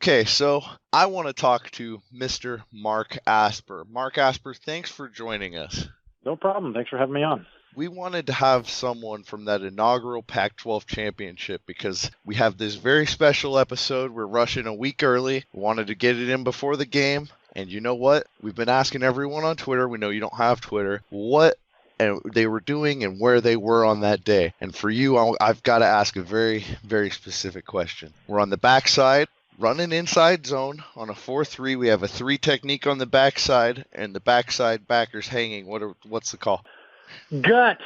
Okay, so I want to talk to Mr. Mark Asper. Mark Asper, thanks for joining us. No problem. Thanks for having me on. We wanted to have someone from that inaugural Pac-12 championship because we have this very special episode. We're rushing a week early. We wanted to get it in before the game. And you know what? We've been asking everyone on Twitter. We know you don't have Twitter. What they were doing and where they were on that day. And for you, I've got to ask a very, very specific question. We're on the backside, running inside zone on a 4-3. We have a 3 technique on the backside, and the backside backer's hanging. What's the call? Gut.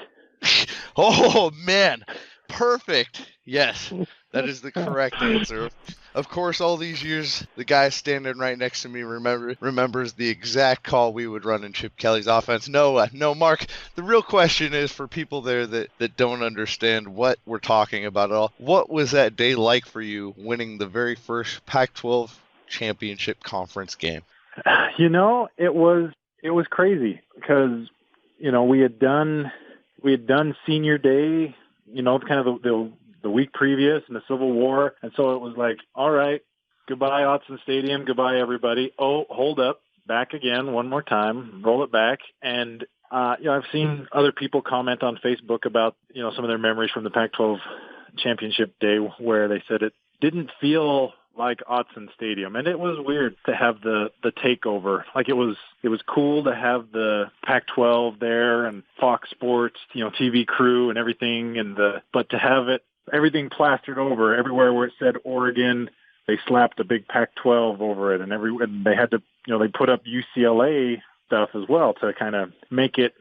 Oh, man. Perfect. Yes, that is the correct answer. Of course, all these years, the guy standing right next to me remembers the exact call we would run in Chip Kelly's offense. No, Mark, the real question is for people there that don't understand what we're talking about at all. What was that day like for you winning the very first Pac-12 championship conference game? You know, it was crazy because, you know, we had done senior day, you know, kind of the week previous in the Civil War. And so it was like, all right, goodbye Autzen Stadium. Goodbye, everybody. Oh, hold up. Back again one more time. Roll it back. And, you know, I've seen other people comment on Facebook about, you know, some of their memories from the Pac-12 championship day where they said it didn't feel like Autzen Stadium. And it was weird to have the takeover. Like it was cool to have the Pac-12 there and Fox Sports, you know, TV crew and everything. But to have everything plastered over everywhere where it said Oregon, they slapped a big Pac-12 over it, and they had to, you know, they put up UCLA stuff as well to kind of make it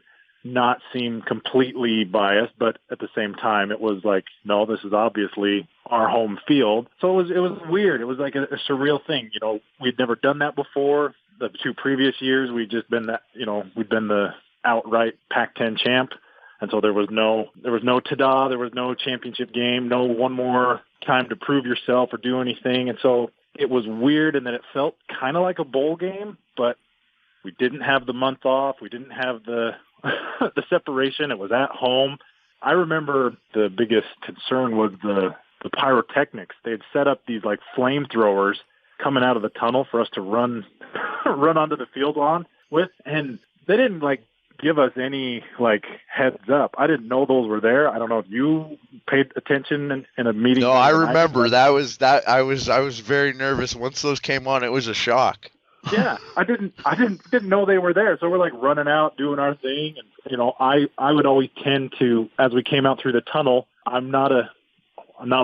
not seem completely biased, but at the same time, it was like, no, this is obviously our home field. So it was weird. It was like a surreal thing. You know, we'd never done that before. The 2 previous years, we'd been the outright Pac-10 champ. And so there was no ta-da, there was no championship game, no one more time to prove yourself or do anything. And so it was weird, and then it felt kind of like a bowl game, but we didn't have the month off. We didn't have the the separation. It was at home. I remember the biggest concern was the pyrotechnics. They had set up these like flamethrowers coming out of the tunnel for us to run onto the field on with, and they didn't like give us any like heads up. I didn't know those were there. I don't know if you paid attention in a meeting. No, I remember that was that. I was very nervous once those came on. It was a shock. Yeah, I didn't know they were there. So we're like running out, doing our thing, and you know, I would always tend to, as we came out through the tunnel, I'm not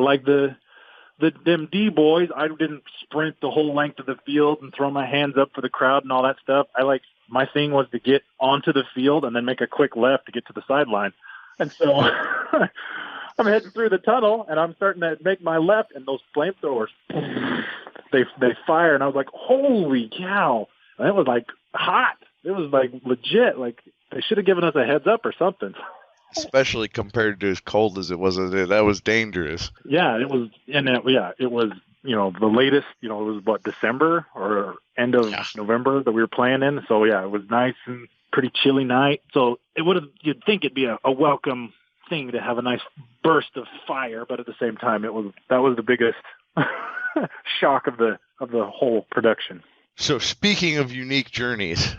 like them D boys. I didn't sprint the whole length of the field and throw my hands up for the crowd and all that stuff. My thing was to get onto the field and then make a quick left to get to the sideline. And so I'm heading through the tunnel and I'm starting to make my left, and those flamethrowers, they fire, and I was like, holy cow. And it was like hot. It was like legit. Like they should have given us a heads up or something. Especially compared to as cold as it was. That was dangerous. Yeah, it was. And it was, you know, the latest, you know, it was December or end of November that we were playing in. So yeah, it was nice and pretty chilly night. So you'd think it'd be a welcome thing to have a nice burst of fire, but at the same time, that was the biggest shock of the whole production. So speaking of unique journeys,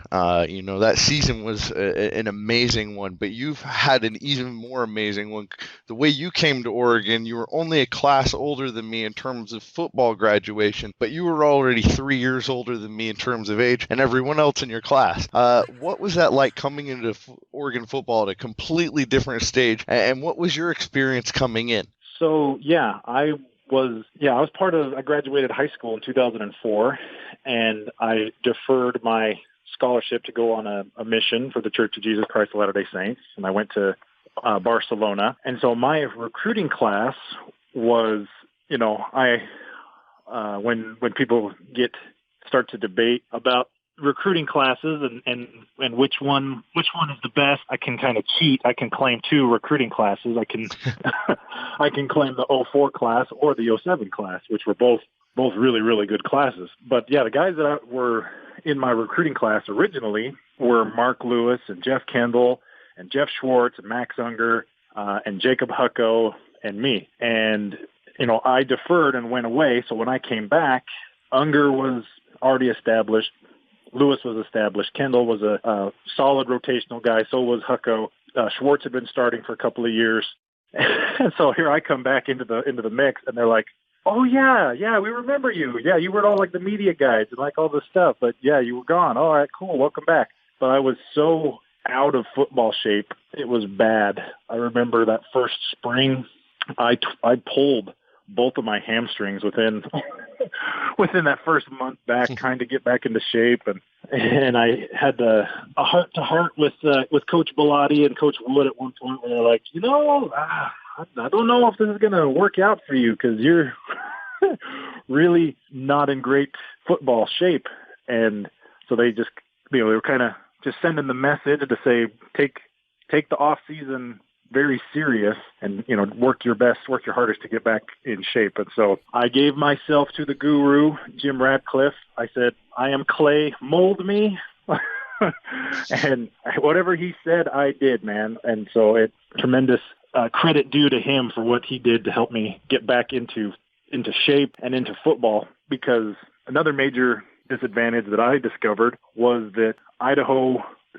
you know, that season was an amazing one, but you've had an even more amazing one. The way you came to Oregon, you were only a class older than me in terms of football graduation, but you were already 3 years older than me in terms of age and everyone else in your class. What was that like coming into Oregon football at a completely different stage, and what was your experience coming in? So, I graduated high school in 2004, and I deferred my scholarship to go on a mission for the Church of Jesus Christ of Latter-day Saints, and I went to Barcelona. And so my recruiting class was, you know, when people start to debate about recruiting classes and which one is the best, I can kind of cheat. I can claim 2 recruiting classes. I can I can claim the 04 class or the 07 class, which were both really, really good classes. But yeah, the guys that were in my recruiting class originally were Mark Lewis and Jeff Kendall and Jeff Schwartz and Max Unger and Jacob Hucko and me. And, you know, I deferred and went away. So when I came back, Unger was already established. Lewis was established. Kendall was a solid rotational guy. So was Hucko. Schwartz had been starting for a couple of years. And so here I come back into the mix, and they're like, "Oh yeah, we remember you. Yeah, you were all like the media guys and like all this stuff. But yeah, you were gone. All right, cool. Welcome back." But I was so out of football shape, it was bad. I remember that first spring, I pulled both of my hamstrings within that first month back, trying to get back into shape, and I had a heart to heart with Coach Bellotti and Coach Wood at one point, where they're like, I don't know if this is going to work out for you because you're really not in great football shape. And so they just, they were kind of just sending the message to say, take the off season very serious and, work your best, work your hardest to get back in shape. And so I gave myself to the guru, Jim Radcliffe. I said, I am clay, mold me. And whatever he said, I did, man. And so it tremendous credit due to him for what he did to help me get back into shape and into football, because another major disadvantage that I discovered was that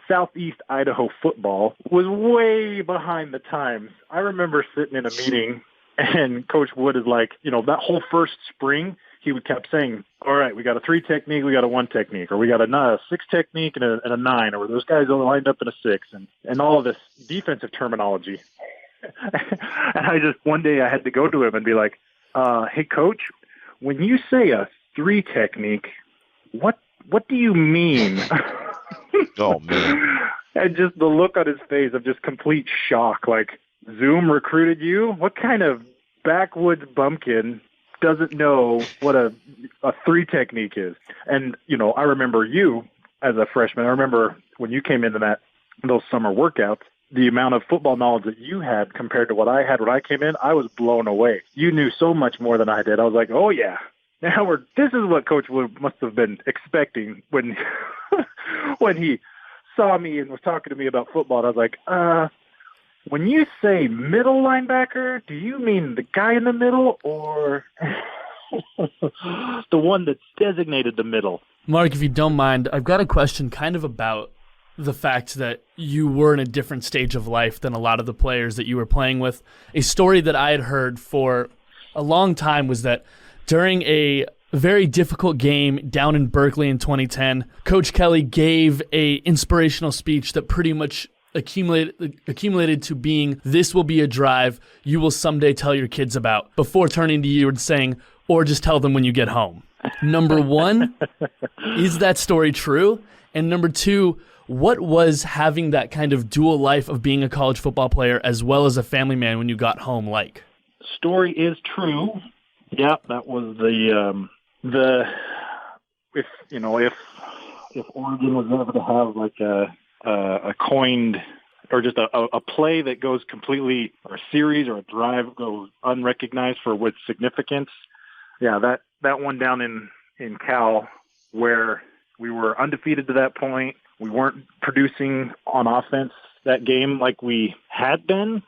Southeast Idaho football was way behind the times. I remember sitting in a meeting and Coach Wood is like, that whole first spring, he would kept saying, all right, we got a 3 technique, we got a 1 technique, or we got a 6 technique and a 9, or those guys are lined up in a 6, and all of this defensive terminology. And one day I had to go to him and be like, hey, Coach, when you say a 3 technique, what do you mean? Oh, man. And just the look on his face of just complete shock, like, Zoom recruited you? What kind of backwoods bumpkin doesn't know what a 3 technique is? And, I remember you as a freshman. I remember when you came into those summer workouts, the amount of football knowledge that you had compared to what I had when I came in, I was blown away. You knew so much more than I did. I was like, oh, yeah. Now this is what Coach Wood must have been expecting when when he saw me and was talking to me about football. And I was like, when you say middle linebacker, do you mean the guy in the middle or the one that's designated the middle? Mark, if you don't mind, I've got a question kind of about the fact that you were in a different stage of life than a lot of the players that you were playing with. A story that I had heard for a long time was that during a very difficult game down in Berkeley in 2010, Coach Kelly gave a inspirational speech that pretty much accumulated to being, this will be a drive you will someday tell your kids about, before turning to you and saying, or just tell them when you get home. Number one, is that story true? And number two, what was having that kind of dual life of being a college football player as well as a family man when you got home like? Story is true. Yeah, that was if Oregon was ever to have like a coined or just a play that goes completely, or a series or a drive goes unrecognized for its significance. Yeah, that one down in Cal, where we were undefeated to that point. We weren't producing on offense that game like we had been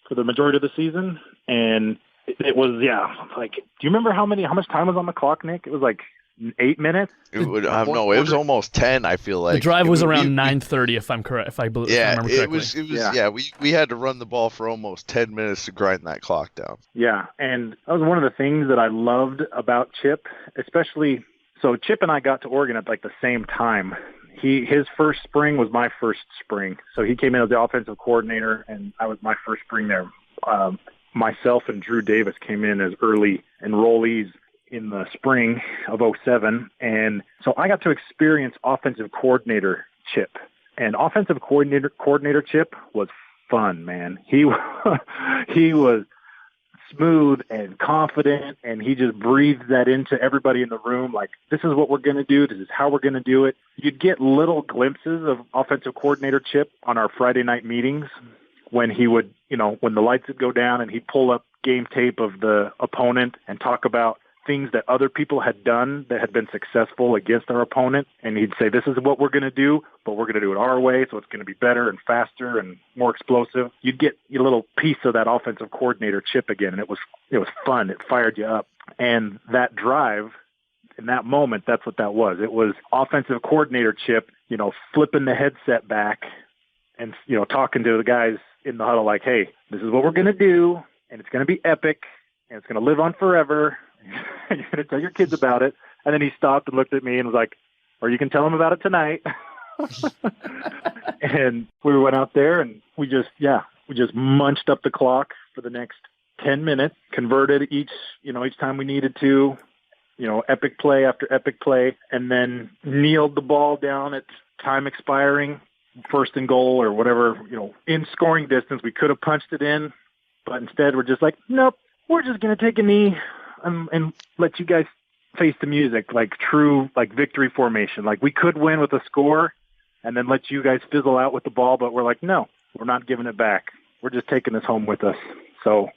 for the majority of the season. And it was, like, do you remember how much time was on the clock, Nick? It was like 8 minutes. It was almost 10. I feel like the drive was around 9:30, if I'm correct. If I remember correctly. It was. Yeah, we had to run the ball for almost 10 minutes to grind that clock down. Yeah, and that was one of the things that I loved about Chip, especially. So Chip and I got to Oregon at like the same time. His first spring was my first spring, so he came in as the offensive coordinator, and I was my first spring there. Myself and Drew Davis came in as early enrollees in the spring of 2007. And so I got to experience offensive coordinator Chip. And offensive coordinator Chip was fun, man. He was smooth and confident, and he just breathed that into everybody in the room. Like, this is what we're going to do. This is how we're going to do it. You'd get little glimpses of offensive coordinator Chip on our Friday night meetings, when he would, when the lights would go down and he'd pull up game tape of the opponent and talk about things that other people had done that had been successful against our opponent. And he'd say, this is what we're going to do, but we're going to do it our way. So it's going to be better and faster and more explosive. You'd get a little piece of that offensive coordinator Chip again. And it was fun. It fired you up. And that drive in that moment, that's what that was. It was offensive coordinator Chip, flipping the headset back and, talking to the guys in the huddle like, hey, this is what we're going to do, and it's going to be epic, and it's going to live on forever. You're going to tell your kids about it. And then he stopped and looked at me and was like, or you can tell them about it tonight. And we went out there and we just munched up the clock for the next 10 minutes, converted each time we needed to, epic play after epic play, and then kneeled the ball down at time expiring, first and goal or whatever, in scoring distance. We could have punched it in, but instead we're just like, nope, we're just going to take a knee and let you guys face the music, like true, like victory formation. Like we could win with a score and then let you guys fizzle out with the ball, but we're like, no, we're not giving it back. We're just taking this home with us. So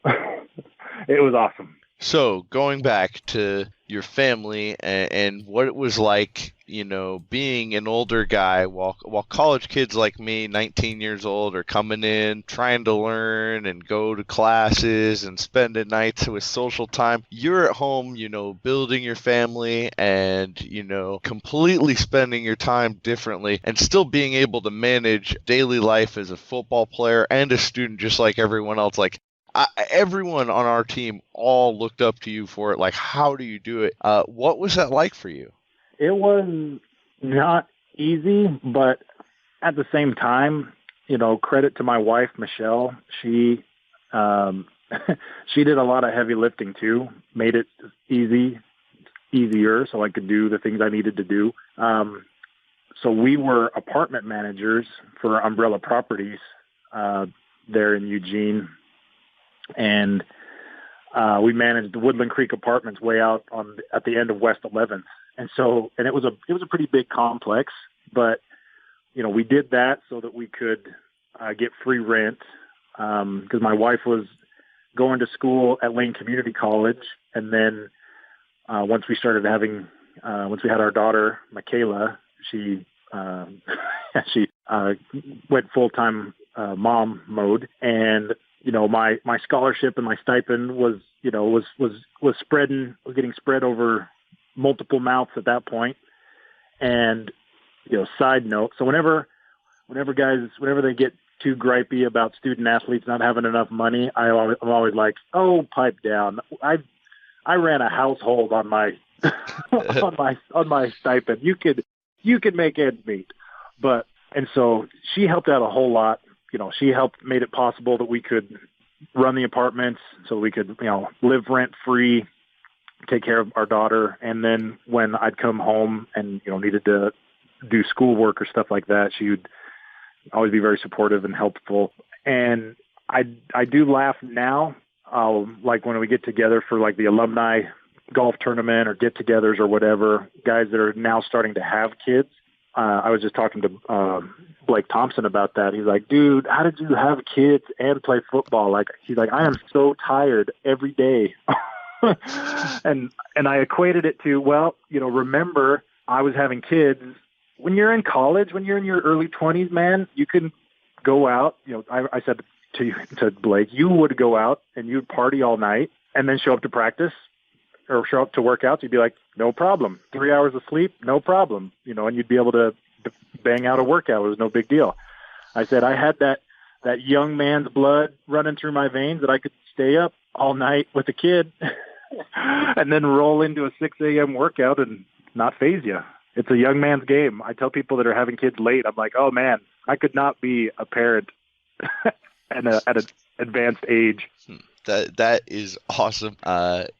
it was awesome. So going back to your family and what it was like, being an older guy while college kids like me, 19 years old, are coming in, trying to learn and go to classes and spending nights with social time. You're at home, building your family and, completely spending your time differently and still being able to manage daily life as a football player and a student just like everyone else. Like, everyone on our team all looked up to you for it. Like, how do you do it? What was that like for you? It was not easy, but at the same time, credit to my wife, Michelle. She she did a lot of heavy lifting too, made it easier so I could do the things I needed to do. So we were apartment managers for Umbrella Properties there in Eugene. And we managed the Woodland Creek Apartments way out at the end of West 11th. And it was a pretty big complex, but, we did that so that we could get free rent because my wife was going to school at Lane Community College. And then once we had our daughter, Michaela, she went full-time mom mode. And my scholarship and my stipend was getting spread over multiple mouths at that point. And, side note, so whenever they get too gripey about student athletes not having enough money, I'm always like, oh, pipe down. I ran a household on my, on my stipend. You could make ends meet. And so she helped out a whole lot. She helped made it possible that we could run the apartments so we could, live rent free, take care of our daughter. And then when I'd come home and, needed to do schoolwork or stuff like that, she would always be very supportive and helpful. And I do laugh now, like when we get together for like the alumni golf tournament or get-togethers or whatever, guys that are now starting to have kids. I was just talking to Blake Thompson about that. He's like, dude, how did you have kids and play football? Like, he's like, I am so tired every day. and I equated it to, well, remember I was having kids. When you're in college, when you're in your early 20s, man, you can go out. I said to Blake, you would go out and you'd party all night and then show up to practice or show up to workouts. You'd be like, no problem. 3 hours of sleep, no problem. And you'd be able to bang out a workout. It was no big deal. I said I had that young man's blood running through my veins that I could stay up all night with a kid and then roll into a 6 a.m. workout and not phase you. It's a young man's game. I tell people that are having kids late, I'm like, oh man, I could not be a parent at an advanced age. That is awesome,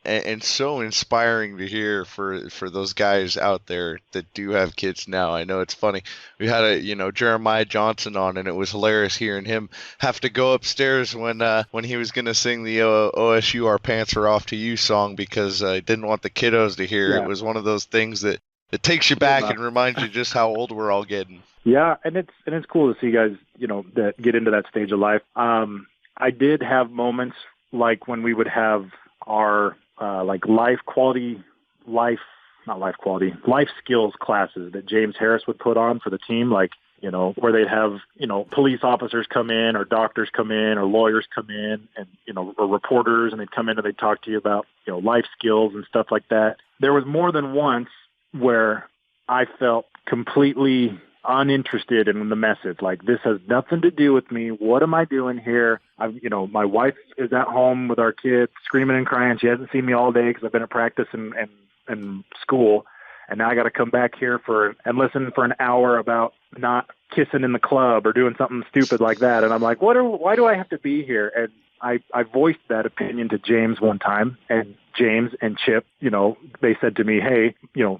and so inspiring to hear for those guys out there that do have kids now. I know it's funny. We had Jeremiah Johnson on, and it was hilarious hearing him have to go upstairs when he was going to sing the OSU "Our Pants Are Off to You" song because I didn't want the kiddos to hear. Yeah. It was one of those things that takes you back and reminds you just how old we're all getting. Yeah, and it's cool to see guys that get into that stage of life. I did have moments like when we would have our life skills classes that James Harris would put on for the team. Like where they'd have, police officers come in or doctors come in or lawyers come in and, or reporters, and they'd come in and they'd talk to you about, life skills and stuff like that. There was more than once where I felt completely uninterested in the message. Like, this has nothing to do with me. What am I doing here? My wife is at home with our kids screaming and crying. She hasn't seen me all day because I've been at practice and school. And now I got to come back here and listen for an hour about not kissing in the club or doing something stupid like that. And I'm like, why do I have to be here? And I voiced that opinion to James one time, and James and Chip, they said to me, hey,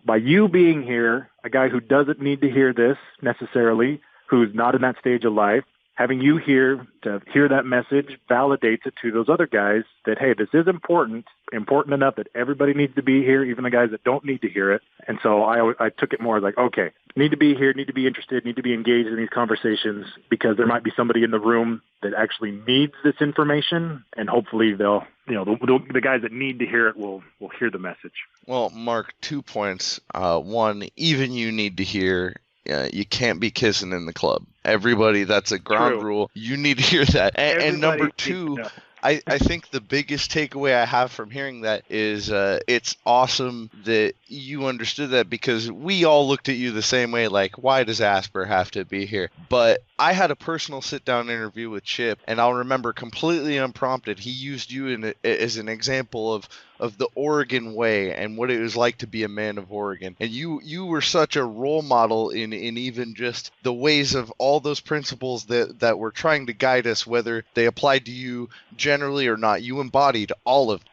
by you being here, a guy who doesn't need to hear this necessarily, who's not in that stage of life, having you here to hear that message validates it to those other guys that, hey, this is important enough that everybody needs to be here, even the guys that don't need to hear it. And so I took it more like, okay, need to be here, need to be interested, need to be engaged in these conversations, because there might be somebody in the room that actually needs this information, and hopefully they'll, the guys that need to hear it will hear the message. Well, Mark, 2 points. One, even you need to hear. You can't be kissing in the club. Everybody, that's a ground rule. You need to hear that. And number two, I think the biggest takeaway I have from hearing that is it's awesome that you understood that, because we all looked at you the same way, like, why does Asper have to be here? But I had a personal sit-down interview with Chip, and I'll remember completely unprompted, he used you as an example of the Oregon way and what it was like to be a man of Oregon. And you were such a role model in even just the ways of all those principles that were trying to guide us, whether they applied to you generally or not. You embodied all of them.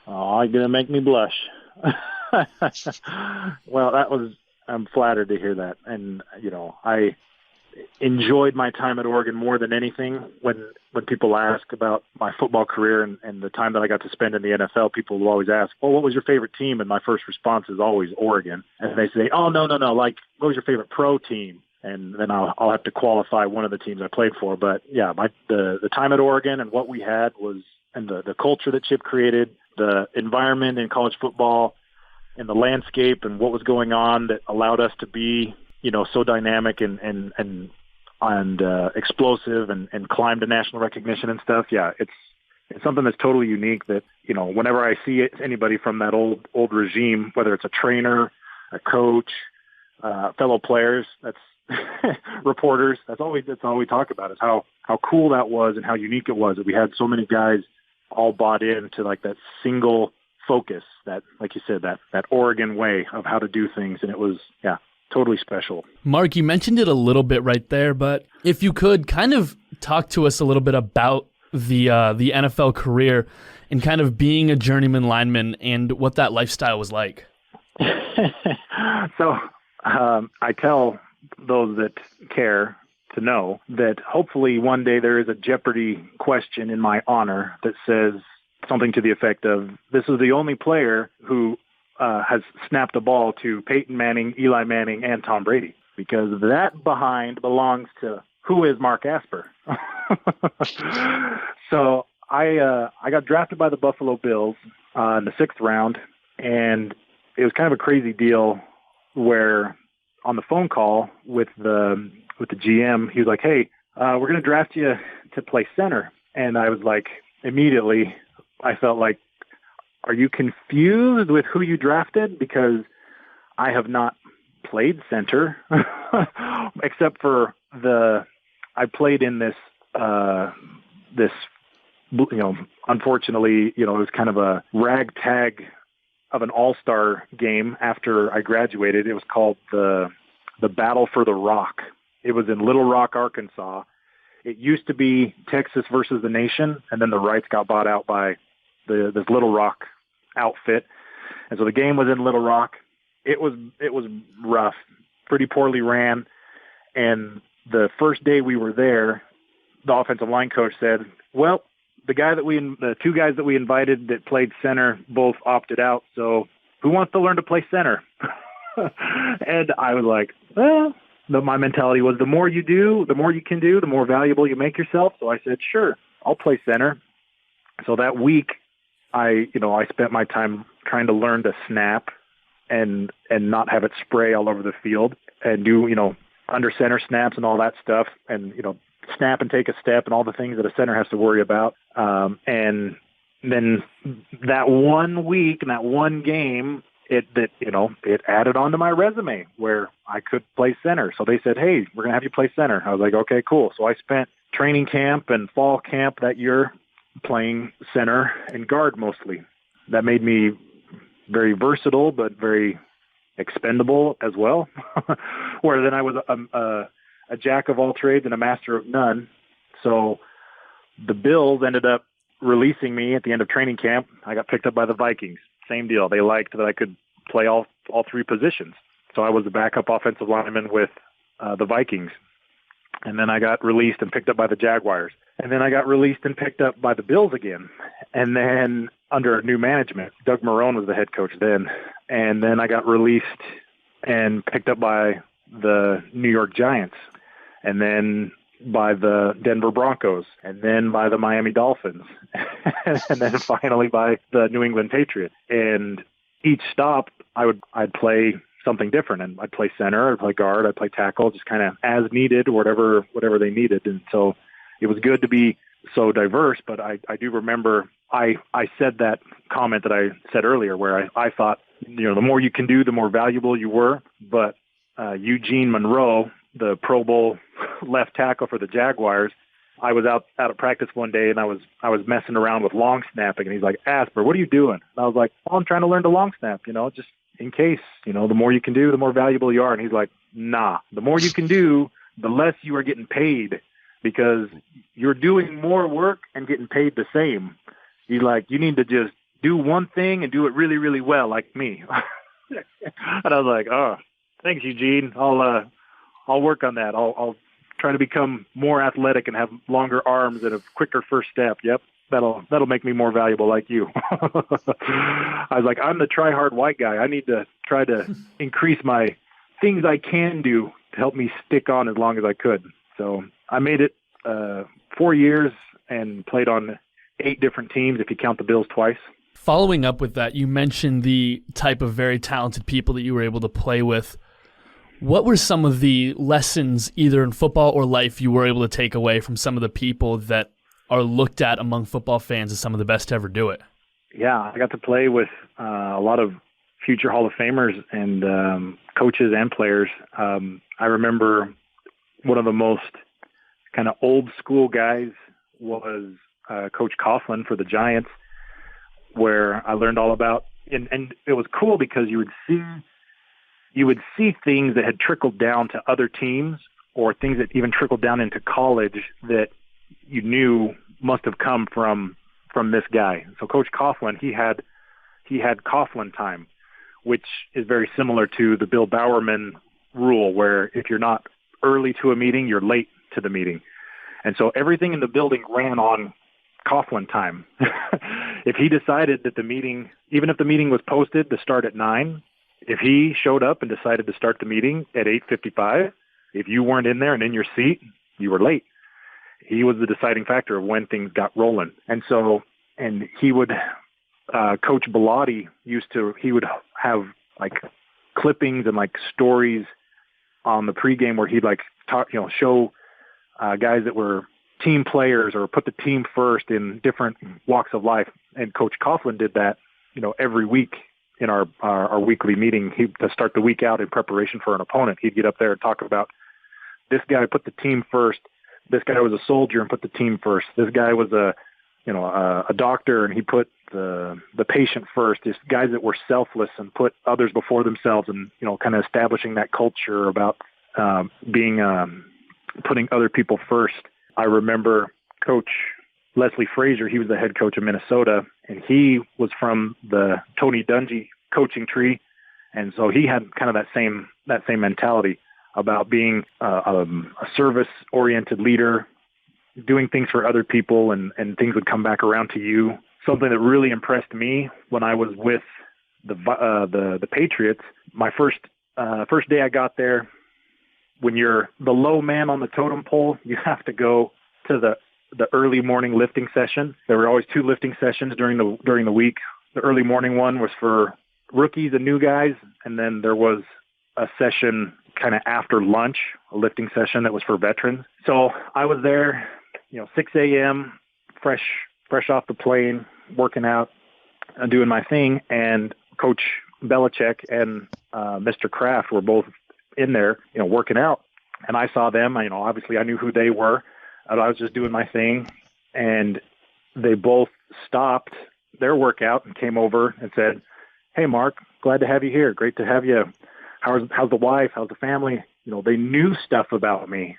Oh, you're going to make me blush. Well, I'm flattered to hear that. And, I enjoyed my time at Oregon more than anything. When people ask about my football career and the time that I got to spend in the NFL, people will always ask, well, what was your favorite team? And my first response is always Oregon. And they say, oh, no. Like, what was your favorite pro team? And then I'll have to qualify one of the teams I played for. But yeah, the time at Oregon and what we had was, and the culture that Chip created, the environment in college football and the landscape and what was going on that allowed us to be, so dynamic and explosive and climb to national recognition and stuff. Yeah, it's something that's totally unique that, whenever I see anybody from that old regime, whether it's a trainer, a coach, fellow players, that's reporters, that's all we talk about, is how cool that was and how unique it was that we had so many guys all bought into like that single focus, that, like you said, that Oregon way of how to do things. And it was, totally special. Mark, you mentioned it a little bit right there, but if you could kind of talk to us a little bit about the NFL career and kind of being a journeyman lineman and what that lifestyle was like. So I tell those that care to know that hopefully one day there is a Jeopardy question in my honor that says something to the effect of, this is the only player who has snapped a ball to Peyton Manning, Eli Manning, and Tom Brady, because that behind belongs to who is Mark Asper. So I got drafted by the Buffalo Bills in the 6th round, and it was kind of a crazy deal where on the phone call with the GM, he was like, hey, we're going to draft you to play center. And I was like, immediately, I felt like, are you confused with who you drafted? Because I have not played center except for I played in this, unfortunately, it was kind of a ragtag of an all-star game after I graduated. It was called the Battle for the Rock. It was in Little Rock, Arkansas. It used to be Texas versus the Nation, and then the rights got bought out by this Little Rock outfit. And so the game was in Little Rock. It was rough, pretty poorly ran. And the first day we were there, the offensive line coach said, well, the 2 guys that we invited that played center both opted out. So who wants to learn to play center? And I was like, well, my mentality was, the more you do, the more you can do, the more valuable you make yourself. So I said, sure, I'll play center. So that week, I spent my time trying to learn to snap and not have it spray all over the field, and do, under center snaps and all that stuff, and snap and take a step and all the things that a center has to worry about. And then that 1 week and that one game, it added onto my resume where I could play center. So they said, "Hey, we're gonna have you play center." I was like, "Okay, cool." So I spent training camp and fall camp that year playing center and guard mostly. That made me very versatile, but very expendable as well. Where then I was a jack of all trades and a master of none. So the Bills ended up releasing me at the end of training camp. I got picked up by the Vikings. Same deal. They liked that I could play all three positions. So I was the backup offensive lineman with the Vikings. And then I got released and picked up by the Jaguars. And then I got released and picked up by the Bills again. And then under new management, Doug Marrone was the head coach then. And then I got released and picked up by the New York Giants. And then by the Denver Broncos. And then by the Miami Dolphins. And then finally by the New England Patriots. And each stop, I'd play something different, and I'd play center, I'd play guard, I'd play tackle, just kind of as needed, whatever they needed. And so it was good to be so diverse. But I do remember I said that comment that I said earlier, where I thought, the more you can do, the more valuable you were. But Eugene Monroe, the Pro Bowl left tackle for the Jaguars, I was out of practice one day, and I was messing around with long snapping, and he's like, "Asper, what are you doing?" And I was like, "Oh, I'm trying to learn to long snap, just in case, the more you can do, the more valuable you are." And he's like, "Nah, the more you can do, the less you are getting paid, because you're doing more work and getting paid the same. He's like, you need to just do one thing and do it really, really well, like me." And I was like, "Oh, thanks, Eugene. I'll work on that. I'll try to become more athletic and have longer arms and a quicker first step. Yep. That'll make me more valuable like you." I was like, "I'm the try-hard white guy. I need to try to increase my things I can do to help me stick on as long as I could." So I made it 4 years and played on 8 different teams, if you count the Bills twice. Following up with that, you mentioned the type of very talented people that you were able to play with. What were some of the lessons, either in football or life, you were able to take away from some of the people that are looked at among football fans as some of the best to ever do it? Yeah, I got to play with a lot of future Hall of Famers and coaches and players. I remember one of the most kind of old school guys was Coach Coughlin for the Giants, where I learned all about, and it was cool because you would see things that had trickled down to other teams, or things that even trickled down into college that you knew must have come from this guy. So Coach Coughlin, he had Coughlin time, which is very similar to the Bill Bowerman rule, where if you're not early to a meeting, you're late to the meeting. And so everything in the building ran on Coughlin time. If he decided that the meeting, even if the meeting was posted to start at 9, if he showed up and decided to start the meeting at 8:55, if you weren't in there and in your seat, you were late. He was the deciding factor of when things got rolling. And so, and he would, Coach Bellotti he would have like clippings and like stories on the pregame where he'd like talk, show guys that were team players or put the team first in different walks of life. And Coach Coughlin did that, every week in our weekly meeting. To start the week out in preparation for an opponent, he'd get up there and talk about, this guy put the team first. This guy was a soldier and put the team first. This guy was a doctor and he put the patient first. Just guys that were selfless and put others before themselves, and kind of establishing that culture about putting other people first. I remember Coach Leslie Frazier. He was the head coach of Minnesota, and he was from the Tony Dungy coaching tree, and so he had kind of that same mentality about being a service-oriented leader, doing things for other people, and things would come back around to you. Something that really impressed me when I was with the Patriots, my first day I got there, when you're the low man on the totem pole, you have to go to the early morning lifting session. There were always 2 lifting sessions during the week. The early morning one was for rookies and new guys, and then there was a session kind of after lunch, a lifting session that was for veterans. So I was there, 6 a.m., fresh off the plane, working out and doing my thing. And Coach Belichick and Mr. Kraft were both in there, working out. And I saw them. Obviously I knew who they were. And I was just doing my thing. And they both stopped their workout and came over and said, "Hey, Mark, glad to have you here. Great to have you. How's the wife? How's the family?" They knew stuff about me.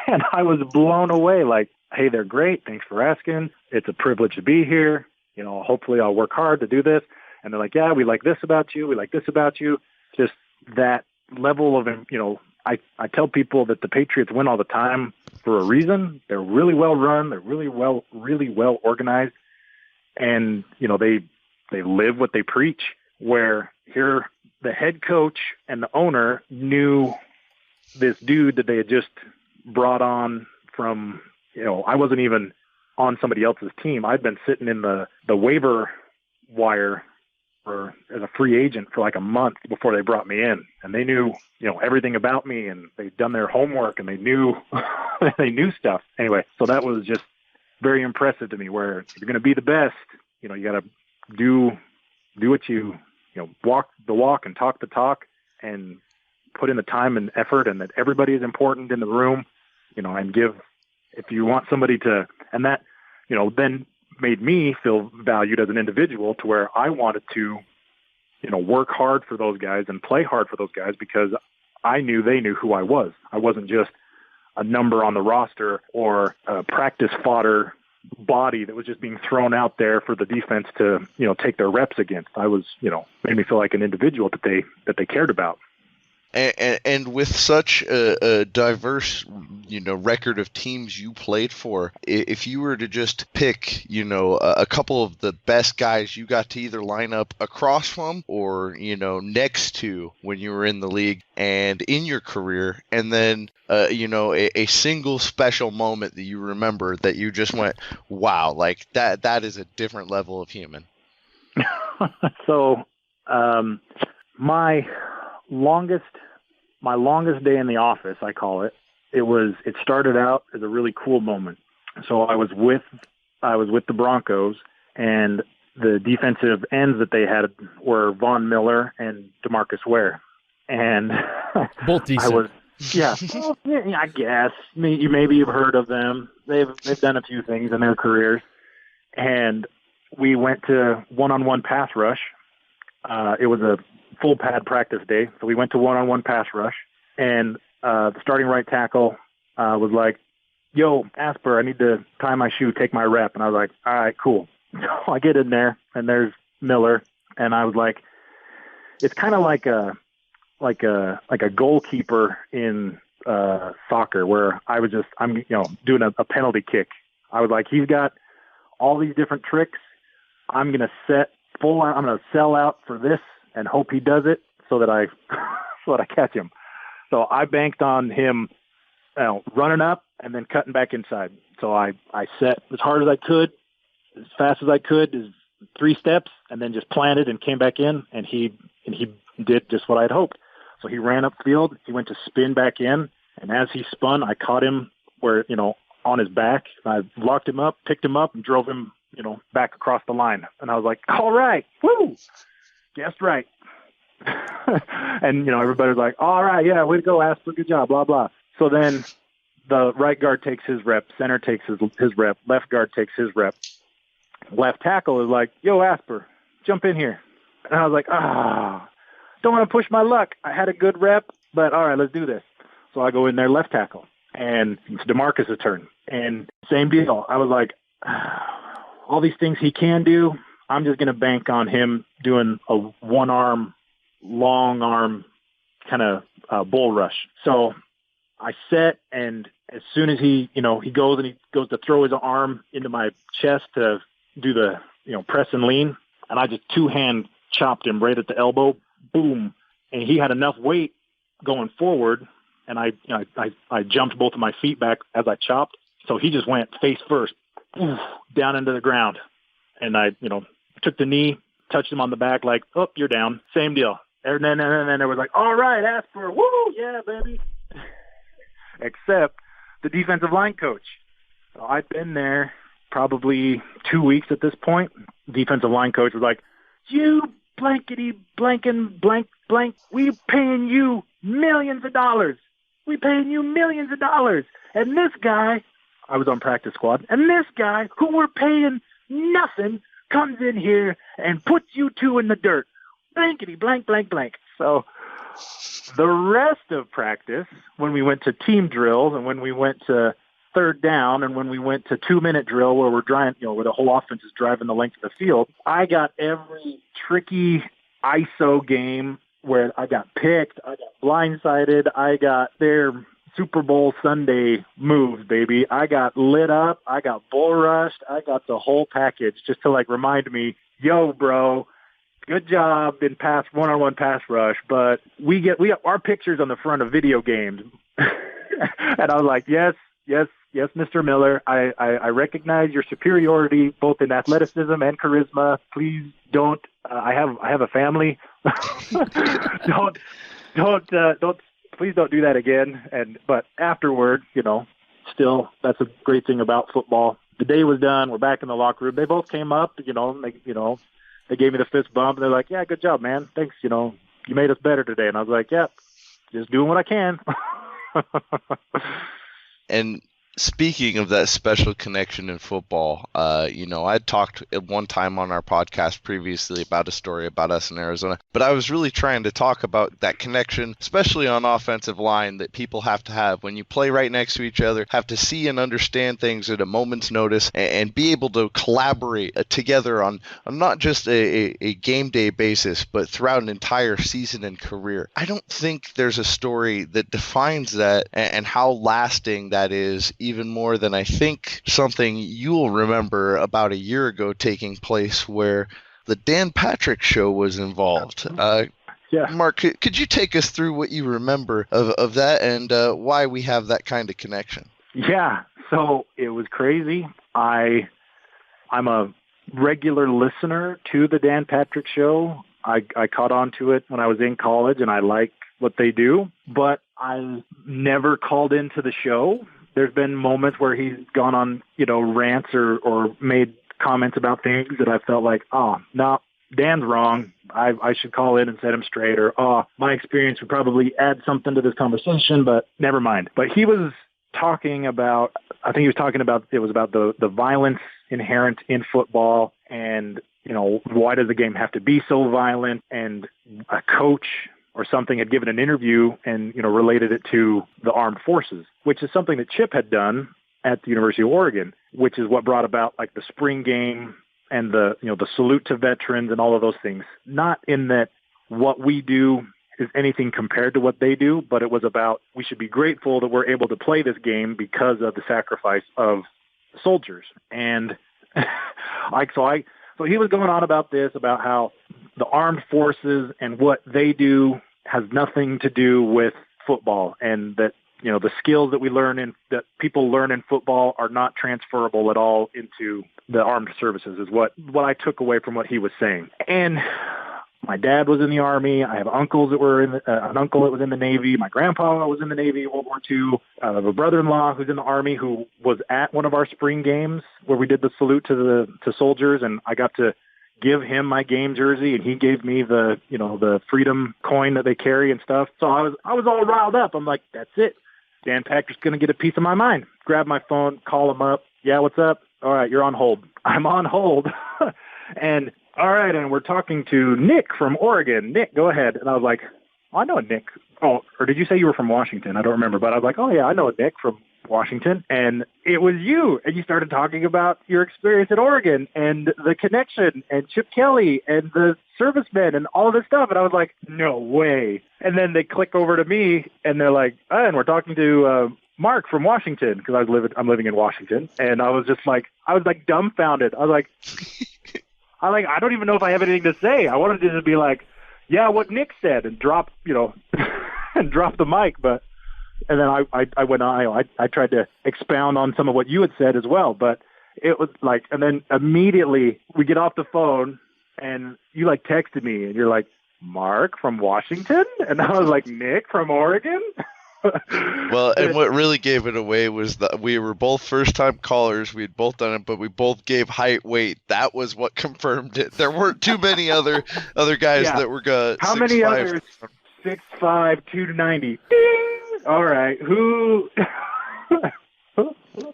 And I was blown away. Like, "Hey, they're great. Thanks for asking. It's a privilege to be here. Hopefully I'll work hard to do this." And they're like, "Yeah, we like this about you. We like this about you." Just that level of, I tell people that the Patriots win all the time for a reason. They're really well run. They're really well organized. And, they live what they preach, where here the head coach and the owner knew this dude that they had just brought on from, I wasn't even on somebody else's team. I'd been sitting in the waiver wire as a free agent for like a month before they brought me in. And they knew, everything about me, and they'd done their homework, and they knew, they knew stuff. Anyway, so that was just very impressive to me, where if you're going to be the best, you got to do what you walk the walk and talk the talk, and put in the time and effort, and that everybody is important in the room, and give, if you want somebody to, and that, then made me feel valued as an individual, to where I wanted to, work hard for those guys and play hard for those guys, because I knew they knew who I was. I wasn't just a number on the roster or a practice fodder body that was just being thrown out there for the defense to, take their reps against. I was, made me feel like an individual that they cared about. And with such a diverse, record of teams you played for, if you were to just pick, a couple of the best guys you got to either line up across from or, next to when you were in the league and in your career, and then, a single special moment that you remember that you just went, wow, like that is a different level of human. So, my longest day in the office, I call it. It started out as a really cool moment. So I was with the Broncos, and the defensive ends that they had were Von Miller and DeMarcus Ware. And both decent. Well, I guess. Maybe you've heard of them. They've done a few things in their careers. And we went to one-on-one pass rush. It was a full pad practice day. So we went to one-on-one pass rush, and the starting right tackle was like, "Yo, Asper, I need to tie my shoe, take my rep." And I was like, "All right, cool." So I get in there, and there's Miller, and I was like, it's kind of like a goalkeeper in soccer, where I'm doing a penalty kick. I was like, he's got all these different tricks. I'm going to sell out for this and hope he does it so that I catch him. So I banked on him running up and then cutting back inside. So I set as hard as I could, as fast as I could, is 3 steps, and then just planted and came back in, and he did just what I'd hoped. So he ran upfield, he went to spin back in, and as he spun, I caught him on his back. I locked him up, picked him up, and drove him, back across the line. And I was like, all right, woo, guessed right. And, everybody was like, all right, yeah, way to go, Asper, good job, blah, blah. So then the right guard takes his rep, center takes his rep, left guard takes his rep. Left tackle is like, "Yo, Asper, jump in here." And I was like, don't want to push my luck. I had a good rep, but all right, let's do this. So I go in there, left tackle, and it's DeMarcus' turn. And same deal. I was like, all these things he can do, I'm just going to bank on him doing a long arm kind of bull rush. So I set, and as soon as he goes to throw his arm into my chest to do the, press and lean, and I just 2-hand chopped him right at the elbow, boom. And he had enough weight going forward, and I jumped both of my feet back as I chopped. So he just went face first, down into the ground. And I, took the knee, touched him on the back like, "Oh, you're down." Same deal. And then it was like, all right, Asper, woo, yeah, baby. Except the defensive line coach. So I'd been there probably 2 weeks at this point. Defensive line coach was like, you blankety blanking blank blank, we paying you millions of dollars. We paying you millions of dollars. And this guy, I was on practice squad, and this guy who we're paying nothing comes in here and puts you two in the dirt. Blankety blank blank blank. So the rest of practice, when we went to team drills and when we went to third down and when we went to 2-minute drill where we're driving, where the whole offense is driving the length of the field, I got every tricky ISO game where I got picked, I got blindsided, I got their Super Bowl Sunday moves, baby. I got lit up, I got bull rushed, I got the whole package just to remind me, yo, bro, good job in one-on-one pass rush, but we got our pictures on the front of video games. And I was like, yes, Mr. Miller, I recognize your superiority both in athleticism and charisma. Please don't. I have a family. Please don't do that again. But afterward, still that's a great thing about football. The day was done. We're back in the locker room. They both came up. They gave me the fist bump. And they're like, "Yeah, good job, man. Thanks. You made us better today." And I was like, "Yeah, just doing what I can." And speaking of that special connection in football, I talked at one time on our podcast previously about a story about us in Arizona, but I was really trying to talk about that connection, especially on offensive line, that people have to have when you play right next to each other, have to see and understand things at a moment's notice and be able to collaborate together on not just a game day basis, but throughout an entire season and career. I don't think there's a story that defines that and how lasting that is, even more than I think something you'll remember about a year ago taking place where the Dan Patrick Show was involved. Yeah. Mark, could you take us through what you remember of that and why we have that kind of connection? Yeah, so it was crazy. I'm a regular listener to the Dan Patrick Show. I caught on to it when I was in college, and I like what they do, but I never called into the show. There's been moments where he's gone on, rants or made comments about things that I felt like, oh, no, Dan's wrong. I should call in and set him straight, or, oh, my experience would probably add something to this conversation, but never mind. But he was talking about, it was about the violence inherent in football and, why does the game have to be so violent? And a coach or something had given an interview and, related it to the armed forces, which is something that Chip had done at the University of Oregon, which is what brought about the spring game and the salute to veterans and all of those things. Not in that what we do is anything compared to what they do, but it was about, we should be grateful that we're able to play this game because of the sacrifice of soldiers. And so he was going on about this, about how the armed forces and what they do has nothing to do with football, and that, the skills that we learn that people learn in football are not transferable at all into the armed services, is what I took away from what he was saying. And my dad was in the Army. I have uncles that were an uncle that was in the Navy. My grandpa was in the Navy in World War II. I have a brother-in-law who's in the Army who was at one of our spring games where we did the salute to soldiers, and I got to give him my game jersey, and he gave me the freedom coin that they carry and stuff. So I was all riled up. I'm like, that's it. Dan Patrick's going to get a piece of my mind. Grab my phone, call him up. Yeah, what's up? All right, you're on hold. I'm on hold. And all right, and we're talking to Nick from Oregon. Nick, go ahead. And I was like, oh, I know Nick. Oh, or did you say you were from Washington? I don't remember. But I was like, oh, yeah, I know Nick from Washington. And it was you. And you started talking about your experience at Oregon and the connection and Chip Kelly and the servicemen and all this stuff. And I was like, no way. And then they click over to me and they're like, oh, and we're talking to Mark from Washington, because I'm living in Washington. And I was dumbfounded. I was like, I don't even know if I have anything to say. I wanted to just be like, yeah, what Nick said, and drop, and drop the mic. And then I went on, I tried to expound on some of what you had said as well. But it was and then immediately we get off the phone and you texted me and you're like, Mark from Washington? And I was like, Nick from Oregon? Well, and what really gave it away was that we were both first-time callers. We had both done it, but we both gave height, weight. That was what confirmed it. There weren't too many other guys that were How 6'5". many others? 6'5", 290. Ding! All right, who?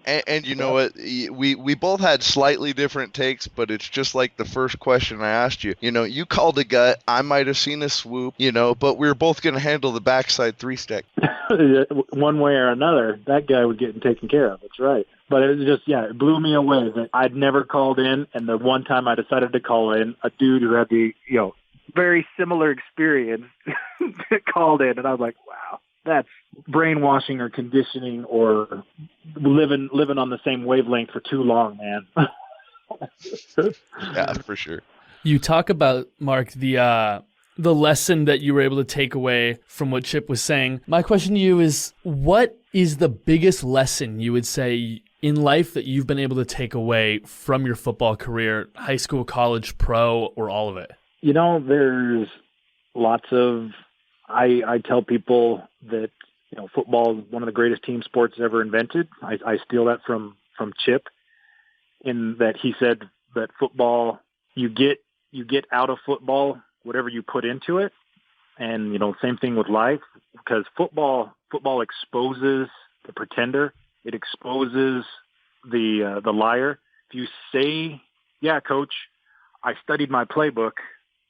And you know what? We both had slightly different takes, but it's just like the first question I asked you. You know, you called a gut. I might have seen a swoop, you know, but we were both going to handle the backside 3-stack. One way or another, that guy was getting taken care of. That's right. But it was just, it blew me away that I'd never called in. And the one time I decided to call in, a dude who had the, very similar experience called in. And I was like, wow, that's brainwashing or conditioning or living on the same wavelength for too long, man. Yeah, for sure. You talk about, Mark, the lesson that you were able to take away from what Chip was saying. My question to you is, what is the biggest lesson you would say in life that you've been able to take away from your football career, high school, college, pro, or all of it? There's lots of, I tell people that, football is one of the greatest team sports ever invented. I steal that from Chip, in that he said that football, you get out of football whatever you put into it. And, same thing with life, because football exposes the pretender. It exposes the liar. If you say, yeah, coach, I studied my playbook,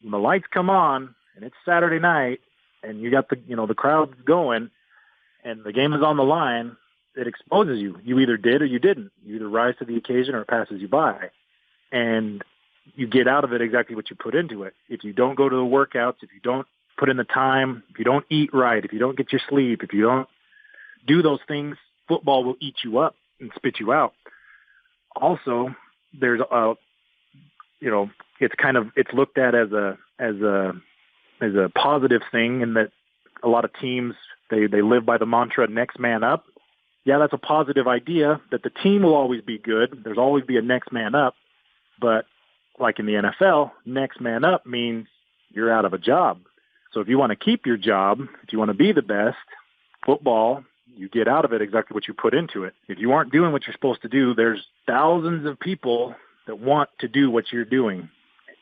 when the lights come on and it's Saturday night and you got the crowd going and the game is on the line, it exposes you. You either did or you didn't. You either rise to the occasion or it passes you by. And you get out of it exactly what you put into it. If you don't go to the workouts, if you don't put in the time, if you don't eat right, if you don't get your sleep, if you don't do those things, football will eat you up and spit you out. Also, there's it's looked at as a positive thing, in that a lot of teams they live by the mantra next man up. Yeah, that's a positive idea, that the team will always be good. There's always be a next man up. But like in the NFL, next man up means you're out of a job. So if you want to keep your job, if you want to be the best, football, you get out of it exactly what you put into it. If you aren't doing what you're supposed to do, there's thousands of people that want to do what you're doing.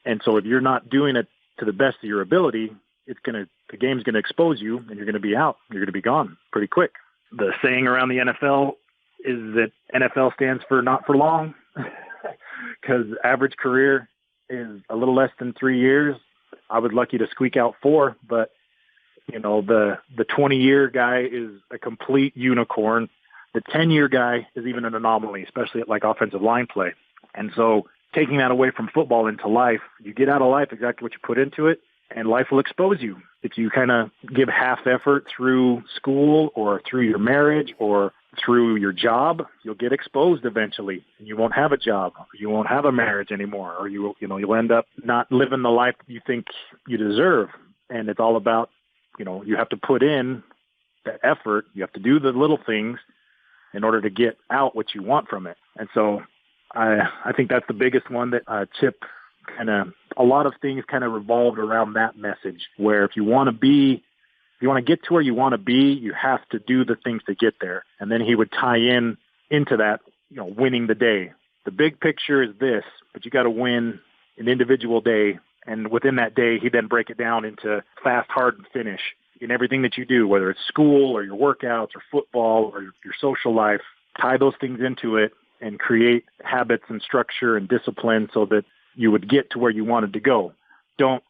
And so if you're not doing it to the best of your ability, the game's going to expose you and you're going to be out. You're going to be gone pretty quick. The saying around the NFL is that NFL stands for not for long, because average career is a little less than 3 years. I was lucky to squeak out 4, but the 20-year guy is a complete unicorn. The 10-year guy is even an anomaly, especially at like offensive line play. And so taking that away from football into life, you get out of life exactly what you put into it, and life will expose you. If you kind of give half effort through school or through your marriage or through your job, you'll get exposed eventually. You won't have a job. You won't have a marriage anymore, or you'll end up not living the life you think you deserve. And it's all about, you have to put in the effort. You have to do the little things in order to get out what you want from it. And so I think that's the biggest one that Chip a lot of things kind of revolved around that message, where if you want to get to where you want to be, you have to do the things to get there. And then he would tie into that, winning the day. The big picture is this, but you got to win an individual day. And within that day, he then break it down into fast, hard, and finish in everything that you do, whether it's school or your workouts or football or your social life. Tie those things into it and create habits and structure and discipline so that you would get to where you wanted to go. Don't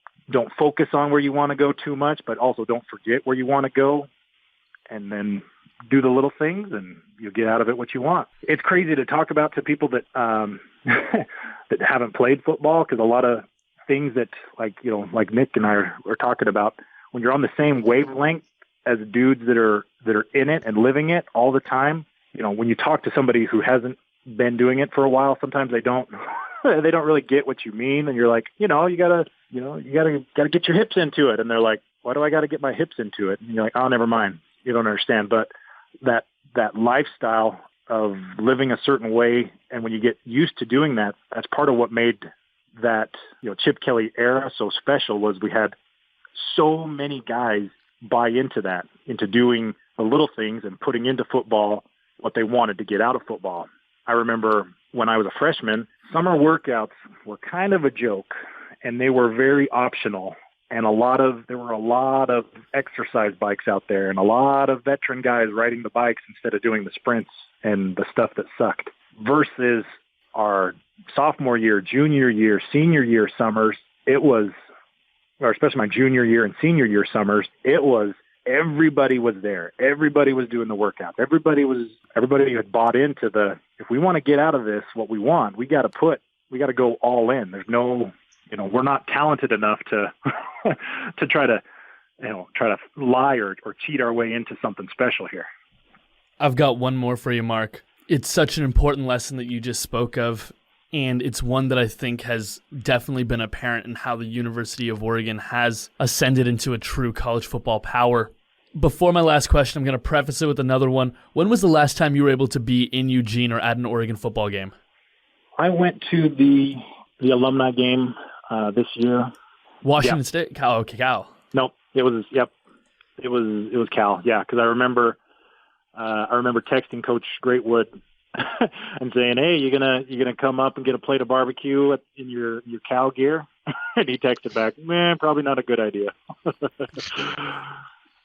focus on where you want to go too much, but also don't forget where you want to go, and then do the little things and you'll get out of it what you want. It's crazy to talk about to people that that haven't played football, because a lot of things that like Nick and I are talking about, when you're on the same wavelength as dudes that are in it and living it all the time, when you talk to somebody who hasn't been doing it for a while, sometimes they don't really get what you mean. And you're like, you gotta get your hips into it. And they're like, why do I got to get my hips into it? And you're like, oh, never mind. You don't understand. But that lifestyle of living a certain way, and when you get used to doing that, that's part of what made that Chip Kelly era so special. Was we had so many guys buy into that, into doing the little things and putting into football what they wanted to get out of football. I remember when I was a freshman, summer workouts were kind of a joke, and they were very optional. And there were a lot of exercise bikes out there and a lot of veteran guys riding the bikes instead of doing the sprints and the stuff that sucked, versus our sophomore year, junior year, senior year summers. It was, or especially my junior year and senior year summers, it was everybody was there. Everybody was doing the workout. Everybody had bought into if we want to get out of this what we want, we got to go all in. There's no, we're not talented enough to to try to lie or cheat our way into something special here. I've got one more for you, Mark. It's such an important lesson that you just spoke of, and it's one that I think has definitely been apparent in how the University of Oregon has ascended into a true college football power. Before my last question, I'm going to preface it with another one. When was the last time you were able to be in Eugene or at an Oregon football game? I went to the alumni game this year. Washington State? Cal. Nope. It was Cal. Yeah, because I remember texting Coach Greatwood and saying, "Hey, you gonna come up and get a plate of barbecue in your Cal gear?" And he texted back, "Man, probably not a good idea."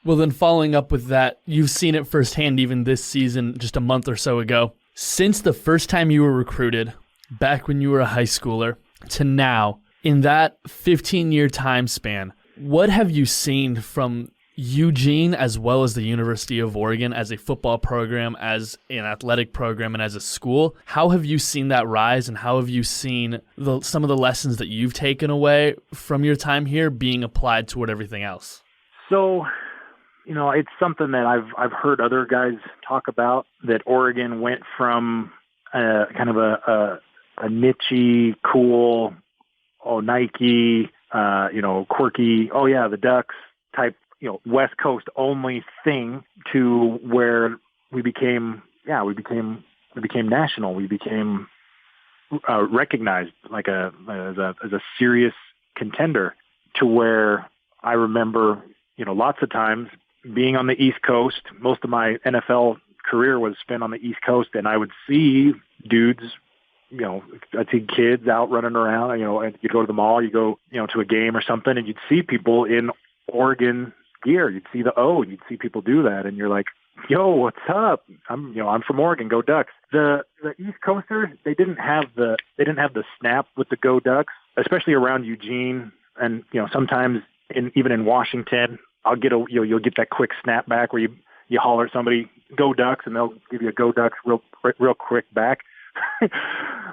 Well, then following up with that, you've seen it firsthand even this season, just a month or so ago. Since the first time you were recruited, back when you were a high schooler, to now, in that 15-year time span, what have you seen from Eugene as well as the University of Oregon as a football program, as an athletic program, and as a school? How have you seen that rise, and how have you seen some of the lessons that you've taken away from your time here being applied toward everything else? So, it's something that I've heard other guys talk about, that Oregon went from kind of a niche-y, cool, Nike, quirky, the Ducks type, West Coast only thing, to where we became national. We became recognized as a serious contender, to where I remember, lots of times being on the East Coast. Most of my NFL career was spent on the East Coast, and I would see dudes, I'd see kids out running around, and you go to the mall, you go, to a game or something, and you'd see people in Oregon gear. You'd see the O, and you'd see people do that, and you're like, "Yo, what's up? I'm from Oregon, go Ducks." The East Coasters, they didn't have the snap with the Go Ducks, especially around Eugene, and sometimes even in Washington, you'll get that quick snap back where you holler at somebody, "Go Ducks," and they'll give you a "Go Ducks" real quick back.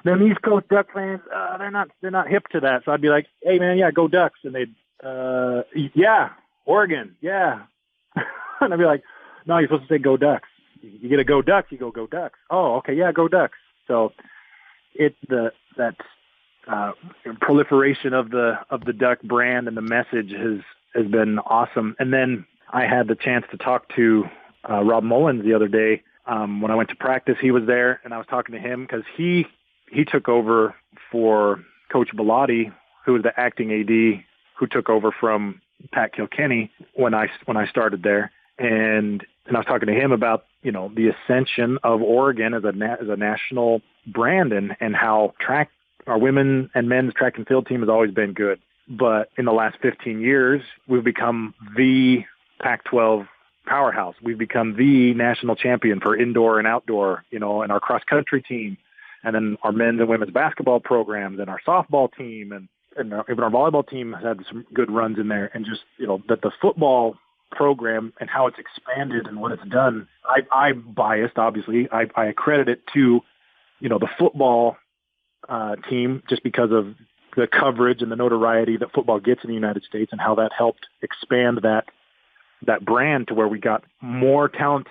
Them East Coast Duck fans, they're not hip to that. So I'd be like, "Hey man, yeah, go Ducks," and they'd, "Yeah, Oregon, yeah," and I'd be like, "No, you're supposed to say go Ducks. You get a go Ducks, you go Ducks." "Oh, okay, yeah, go Ducks." So that proliferation of the Duck brand and the message has been awesome. And then I had the chance to talk to Rob Mullins the other day. When I went to practice, he was there, and I was talking to him because he took over for Coach Bellotti, who was the acting AD, who took over from Pat Kilkenny when I started there. And I was talking to him about, the ascension of Oregon as a national brand, and how our women and men's track and field team has always been good. But in the last 15 years, we've become the Pac-12 powerhouse. We've become the national champion for indoor and outdoor, and our cross-country team, and then our men's and women's basketball programs, and our softball team, and even our volleyball team has had some good runs in there. And just, that the football program and how it's expanded and what it's done, I'm biased, obviously. I accredit it to, the football team, just because of the coverage and the notoriety that football gets in the United States, and how that helped expand that brand to where we got more talent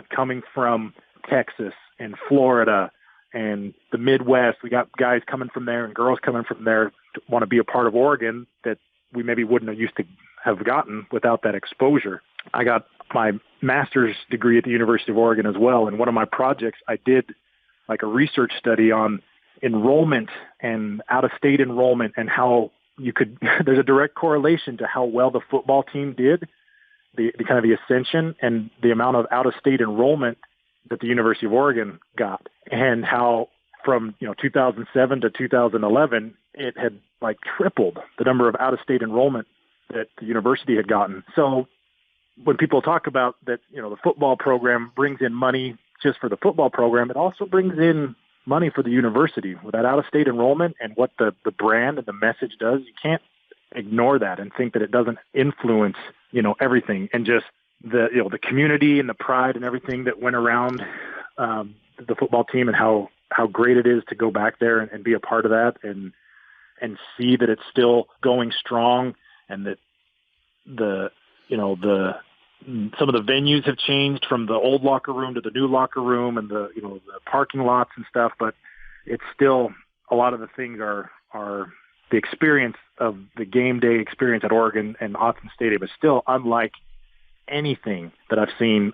coming from Texas and Florida and the Midwest. We got guys coming from there and girls coming from there to want to be a part of Oregon that we maybe wouldn't have used to have gotten without that exposure. I got my master's degree at the University of Oregon as well. And one of my projects, I did like a research study on enrollment and out-of-state enrollment, and how there's a direct correlation to how well the football team did, the kind of the ascension and the amount of out-of-state enrollment that the University of Oregon got, and how from 2007 to 2011 it had like tripled the number of out-of-state enrollment that the university had gotten. So when people talk about that, the football program brings in money just for the football program, it also brings in money for the university with that out-of-state enrollment and what the brand and the message does. You can't ignore that and think that it doesn't influence, everything, and just the community and the pride and everything that went around the football team, and how great it is to go back there and be a part of that and see that it's still going strong, and that some of the venues have changed from the old locker room to the new locker room and the parking lots and stuff, but it's still, a lot of the things are the experience of the game day experience at Oregon and Autzen Stadium is still unlike anything that I've seen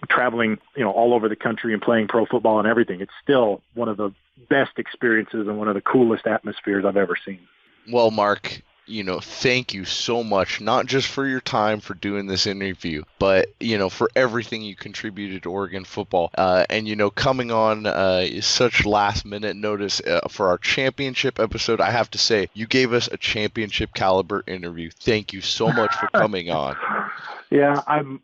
traveling, all over the country and playing pro football and everything. It's still one of the best experiences and one of the coolest atmospheres I've ever seen. Well, Mark, thank you so much, not just for your time for doing this interview, but, for everything you contributed to Oregon football. And, coming on such last minute notice for our championship episode, I have to say, you gave us a championship caliber interview. Thank you so much for coming on. Yeah, I'm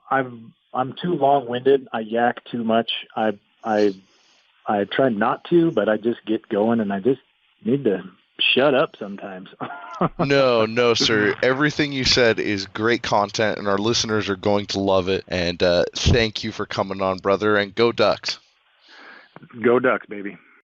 too long-winded. I yak too much. I try not to, but I just get going, and I just need to shut up sometimes. No, sir. Everything you said is great content, and our listeners are going to love it. And thank you for coming on, brother, and go Ducks. Go Ducks, baby.